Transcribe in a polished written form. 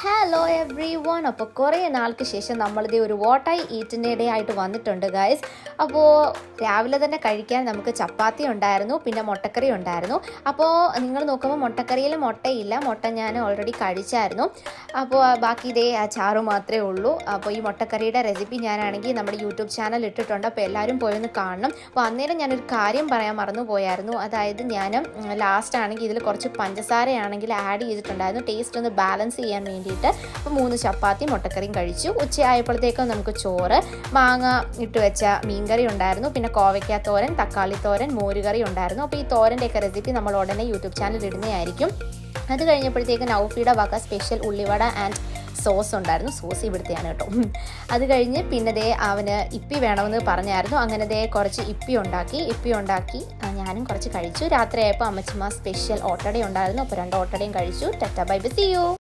Hello every one. അപ്പോൾ കുറേ നാൾക്ക് ശേഷം നമ്മളിത് ഒരു വാട്ട് ഐ ഈറ്റിൻ്റെ ഡേ ആയിട്ട് വന്നിട്ടുണ്ട് ഗൈസ്. അപ്പോൾ രാവിലെ തന്നെ കഴിക്കാൻ നമുക്ക് ചപ്പാത്തി ഉണ്ടായിരുന്നു, പിന്നെ മുട്ടക്കറി ഉണ്ടായിരുന്നു. അപ്പോൾ നിങ്ങൾ നോക്കുമ്പോൾ മുട്ടക്കറിയിൽ മുട്ടയില്ല, മുട്ട ഞാൻ ഓൾറെഡി കഴിച്ചായിരുന്നു. അപ്പോൾ ബാക്കി ഇതേ ചാറ് മാത്രമേ ഉള്ളൂ. അപ്പോൾ ഈ മുട്ടക്കറിയുടെ റെസിപ്പി ഞാനാണെങ്കിൽ നമ്മുടെ യൂട്യൂബ് ചാനൽ ഇട്ടിട്ടുണ്ട്, അപ്പോൾ എല്ലാവരും പോയൊന്ന് കാണണം. അപ്പോൾ അന്നേരം ഞാനൊരു കാര്യം പറയാൻ മറന്നു പോയായിരുന്നു. അതായത് ഞാൻ ലാസ്റ്റ് ആണെങ്കിൽ ഇതിൽ കുറച്ച് പഞ്ചസാരയാണെങ്കിൽ ആഡ് ചെയ്തിട്ടുണ്ടായിരുന്നു, ടേസ്റ്റ് ഒന്ന് ബാലൻസ് ചെയ്യാൻ വേണ്ടിയിട്ട്. അപ്പോൾ 3 ചപ്പാത്തി മുട്ടക്കറിയും കഴിച്ചു. ഉച്ചയായപ്പോഴത്തേക്കും നമുക്ക് ചോറ്, മാങ്ങ ഇട്ട് വെച്ച മീൻകറി ഉണ്ടായിരുന്നു, പിന്നെ കോവയ്ക്ക തോരൻ, തക്കാളി തോരൻ, മോരുകറി ഉണ്ടായിരുന്നു. അപ്പോൾ ഈ തോരൻ്റെയൊക്കെ റെസിപ്പി നമ്മൾ ഉടനെ യൂട്യൂബ് ചാനൽ ഇടുന്നതായിരിക്കും. അത് കഴിഞ്ഞപ്പോഴത്തേക്ക് നൗഫിയുടെ വക സ്പെഷ്യൽ ഉള്ളിവട ആൻഡ് സോസ് ഉണ്ടായിരുന്നു. സോസ് ഇവിടുത്തെയാണ് കേട്ടോ. അത് കഴിഞ്ഞ് പിന്നെ ദേ അവന് ഇപ്പി വേണമെന്ന് പറഞ്ഞായിരുന്നു. അങ്ങനെ ദേ കുറച്ച് ഇപ്പി ഉണ്ടാക്കി ഞാനും കുറച്ച് കഴിച്ചു. രാത്രിയായപ്പോൾ അമ്മച്ചിമ്മ സ്പെഷ്യൽ ഓട്ടട ഉണ്ടായിരുന്നു, അപ്പോൾ 2 ഓട്ടടയും കഴിച്ചു. Tata bye bye, see U.